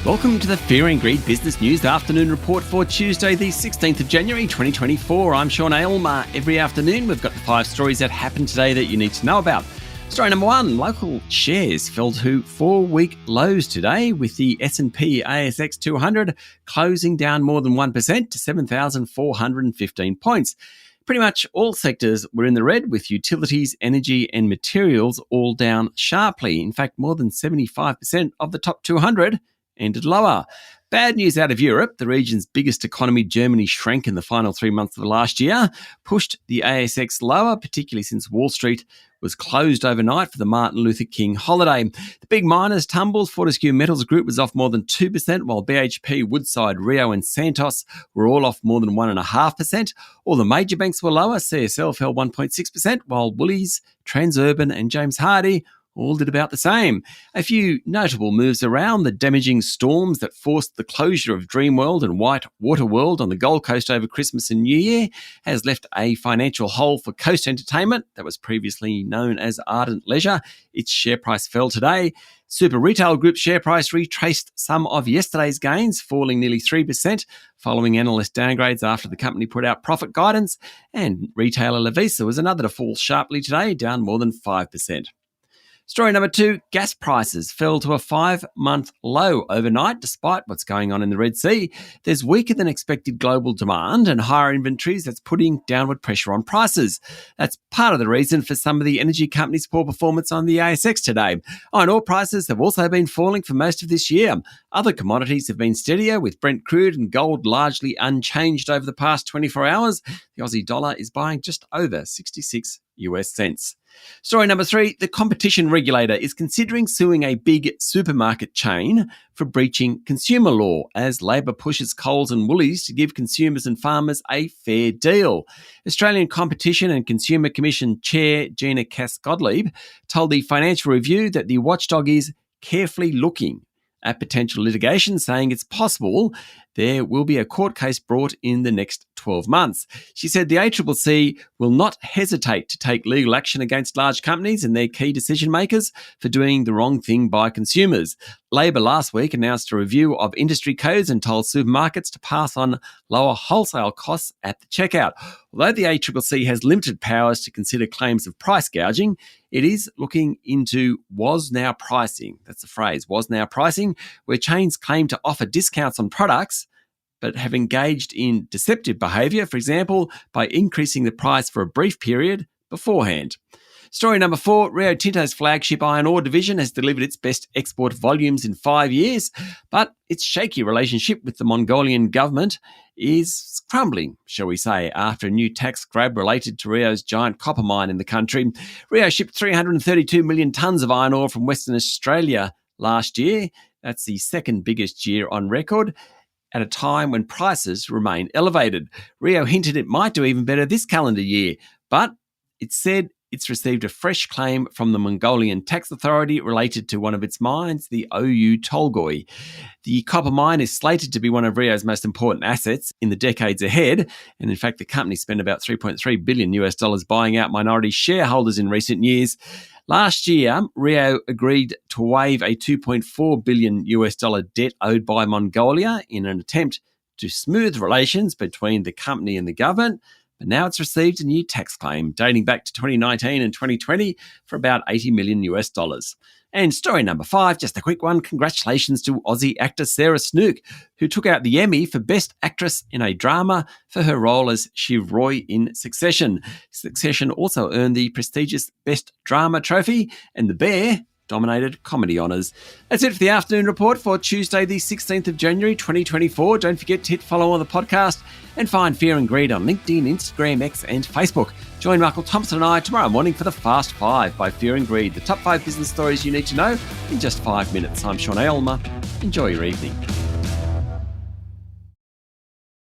Welcome to the Fear and Greed Business News Afternoon Report for Tuesday, the 16th of January, 2024. I'm Sean Aylmer. Every afternoon, we've got the 5 stories that happened today that you need to know about. Story number 1, local shares fell to 4-week lows today, with the S&P ASX 200 closing down more than 1% to 7,415 points. Pretty much all sectors were in the red, with utilities, energy and materials all down sharply. In fact, more than 75% of the top 200 ended lower. Bad news out of Europe. The region's biggest economy, Germany, shrank in the final 3 months of last year, pushed the ASX lower, particularly since Wall Street was closed overnight for the Martin Luther King holiday. The big miners tumbled. Fortescue Metals Group was off more than 2%, while BHP, Woodside, Rio and Santos were all off more than 1.5%. All the major banks were lower. CSL fell 1.6%, while Woolies, Transurban and James Hardie all did about the same. A few notable moves around: the damaging storms that forced the closure of Dreamworld and White Water World on the Gold Coast over Christmas and New Year has left a financial hole for Coast Entertainment, that was previously known as Ardent Leisure. Its share price fell today. Super Retail Group share price retraced some of yesterday's gains, falling nearly 3% following analyst downgrades after the company put out profit guidance. And retailer Lovisa was another to fall sharply today, down more than 5%. Story number 2, gas prices fell to a 5-month low overnight despite what's going on in the Red Sea. There's weaker than expected global demand and higher inventories that's putting downward pressure on prices. That's part of the reason for some of the energy companies' poor performance on the ASX today. Iron ore prices have also been falling for most of this year. Other commodities have been steadier, with Brent crude and gold largely unchanged over the past 24 hours. The Aussie dollar is buying just over 66 US cents. Story number 3, the competition regulator is considering suing a big supermarket chain for breaching consumer law as Labor pushes Coles and Woolies to give consumers and farmers a fair deal. Australian Competition and Consumer Commission Chair Gina Cass-Gottlieb told the Financial Review that the watchdog is carefully looking at potential litigation, saying it's possible there will be a court case brought in the next 12 months. She said the ACCC will not hesitate to take legal action against large companies and their key decision makers for doing the wrong thing by consumers. Labor last week announced a review of industry codes and told supermarkets to pass on lower wholesale costs at the checkout. Although the ACCC has limited powers to consider claims of price gouging, it is looking into was now pricing. That's the phrase, was now pricing, where chains claim to offer discounts on products but have engaged in deceptive behaviour, for example, by increasing the price for a brief period beforehand. Story number 4, Rio Tinto's flagship iron ore division has delivered its best export volumes in 5 years, but its shaky relationship with the Mongolian government is crumbling, shall we say, after a new tax grab related to Rio's giant copper mine in the country. Rio shipped 332 million tonnes of iron ore from Western Australia last year. That's the second biggest year on record, at a time when prices remain elevated. Rio hinted it might do even better this calendar year, but it said it's received a fresh claim from the Mongolian Tax Authority related to one of its mines, the Oyu Tolgoi. The copper mine is slated to be one of Rio's most important assets in the decades ahead, and in fact the company spent about $3.3 billion buying out minority shareholders in recent years. Last year, Rio agreed to waive a $2.4 billion debt owed by Mongolia in an attempt to smooth relations between the company and the government. But now it's received a new tax claim dating back to 2019 and 2020 for about $80 million. And story number 5, just a quick one. Congratulations to Aussie actor Sarah Snook, who took out the Emmy for Best Actress in a Drama for her role as Shiv Roy in Succession. Succession also earned the prestigious Best Drama trophy, and The Bear dominated comedy honours. That's it for the afternoon report for Tuesday, the 16th of January, 2024. Don't forget to hit follow on the podcast and find Fear and Greed on LinkedIn, Instagram, X and Facebook. Join Michael Thompson and I tomorrow morning for the Fast 5 by Fear and Greed, the top 5 business stories you need to know in just 5 minutes. I'm Sean Aylmer. Enjoy your evening.